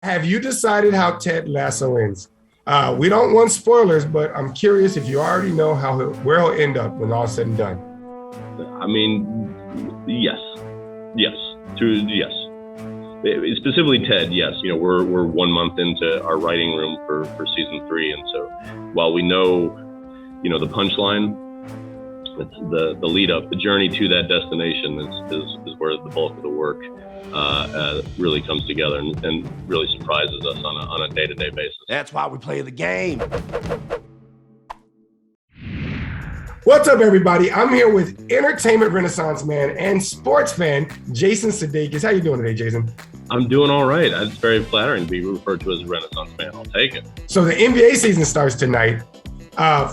Have you decided how Ted Lasso ends? We don't want spoilers, but I'm curious if you already know where he'll end up when all's said and done. I mean, yes. Specifically Ted, yes. You know, we're 1 month into our writing room for season 3, and so while we know, you know, the punchline, it's the lead up, the journey to that destination is where the bulk of the work really comes together and really surprises us on a day-to-day basis. That's why we play the game. What's up, everybody? I'm here with entertainment renaissance man and sports fan, Jason Sudeikis. How you doing today, Jason? I'm doing all right. It's very flattering to be referred to as a renaissance man. I'll take it. So the NBA season starts tonight.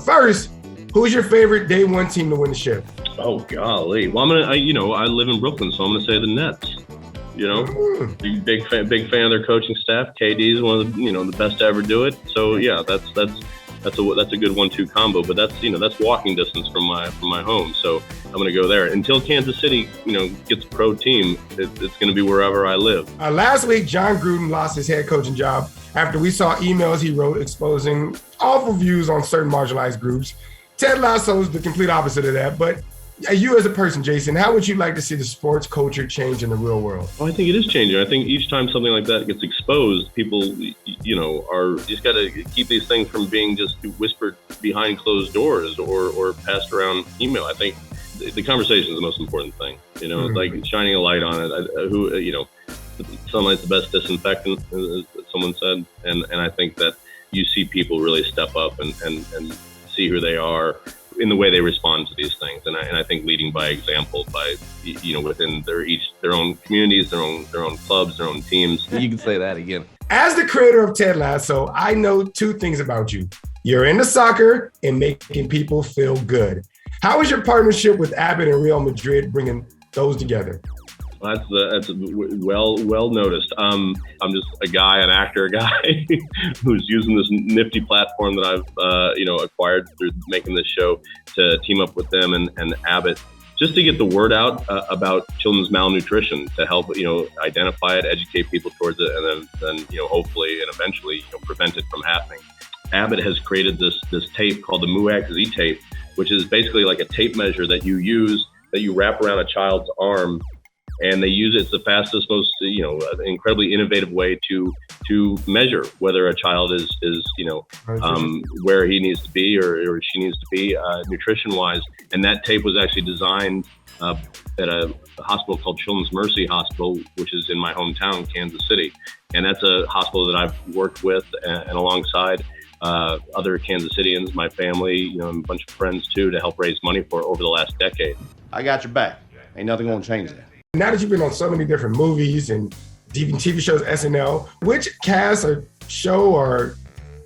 First, who's your favorite day one team to win the ship? Oh, golly. Well, I live in Brooklyn, so I'm going to say the Nets. You know, big fan of their coaching staff. KD is one of the best to ever do it. So yeah, that's a good 1-2 combo. But that's walking distance from my home. So I'm going to go there until Kansas City gets a pro team. It's going to be wherever I live. Last week, Jon Gruden lost his head coaching job after we saw emails he wrote exposing awful views on certain marginalized groups. Ted Lasso is the complete opposite of that, but you as a person, Jason, how would you like to see the sports culture change in the real world? Well, I think it is changing. I think each time something like that gets exposed, people, are just got to keep these things from being just whispered behind closed doors or passed around email. I think the conversation is the most important thing. It's like shining a light on it. Sunlight's the best disinfectant, as someone said, and I think that you see people really step up and see who they are in the way they respond to these things, and I think leading by example, by within their own communities, their own clubs, their own teams. You can say that again. As the creator of Ted Lasso, I know 2 things about you. You're into soccer and making people feel good. How is your partnership with Abbott and Real Madrid bringing those together? That's well noticed. I'm just an actor guy who's using this nifty platform that I've acquired through making this show to team up with them and Abbott just to get the word out about children's malnutrition, to help identify it, educate people towards it, and then hopefully and eventually prevent it from happening. Abbott has created this tape called the MUAC-Z tape, which is basically like a tape measure that you wrap around a child's arm. And they use it as the fastest, most incredibly innovative way to measure whether a child is where he needs to be or she needs to be nutrition-wise. And that tape was actually designed at a hospital called Children's Mercy Hospital, which is in my hometown, Kansas City. And that's a hospital that I've worked with and alongside other Kansas Cityans, my family, and a bunch of friends too, to help raise money for over the last decade. I got your back. Ain't nothing gonna change that. Now that you've been on so many different movies and TV shows, SNL, which cast or show or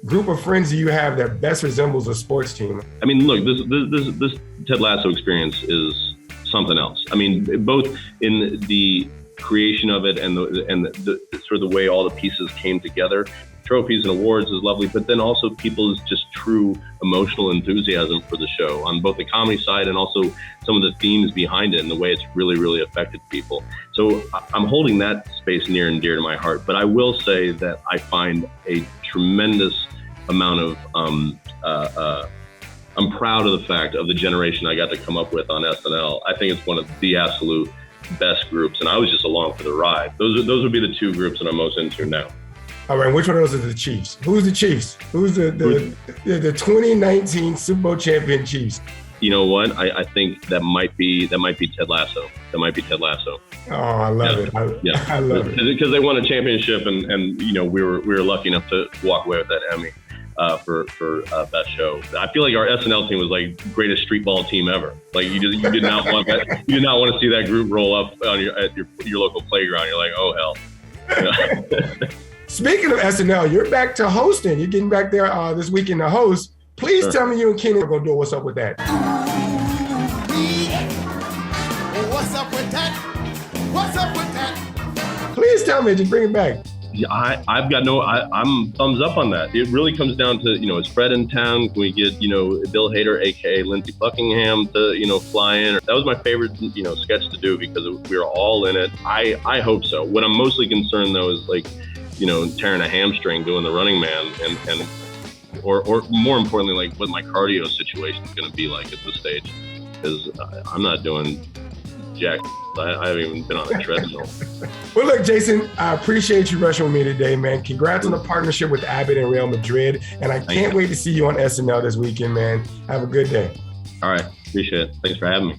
group of friends do you have that best resembles a sports team? I mean, look, this Ted Lasso experience is something else. I mean, both in the creation of it and the sort of the way all the pieces came together. Trophies and awards is lovely, but then also people's just true emotional enthusiasm for the show on both the comedy side and also some of the themes behind it and the way it's really, really affected people. So I'm holding that space near and dear to my heart, but I will say that I find a tremendous amount of, I'm proud of the fact of the generation I got to come up with on SNL. I think it's one of the absolute best groups, and I was just along for the ride. Those would be the 2 groups that I'm most into now. All right, which one of those are the Chiefs? Who's the Chiefs? Who's the 2019 Super Bowl champion Chiefs? You know what? I think that might be Ted Lasso. That might be Ted Lasso. Oh, I love it. I love it. Because they won a championship, and we were lucky enough to walk away with that Emmy for best show. I feel like our SNL team was like greatest street ball team ever. Like you did not want that. You did not want to see that group roll up at your local playground. You're like, oh hell. Speaking of SNL, you're back to hosting. You're getting back there this weekend to host. Please tell me you and Kenny are going to do what's up with that. What's up with that? What's up with that? Please tell me, just bring it back. Yeah, I'm thumbs up on that. It really comes down to, is Fred in town? Can we get, Bill Hader, AKA Lindsey Buckingham to, fly in? That was my favorite, sketch to do because we were all in it. I hope so. What I'm mostly concerned though is like, tearing a hamstring doing the Running Man, and or more importantly, like what my cardio situation is going to be like at this stage, because I'm not doing jack. I haven't even been on a treadmill. Well, look, Jason, I appreciate you rushing with me today, man. Congrats on the partnership with Abbott and Real Madrid, and I can't wait to see you on SNL this weekend, man. Have a good day. All right, appreciate it. Thanks for having me.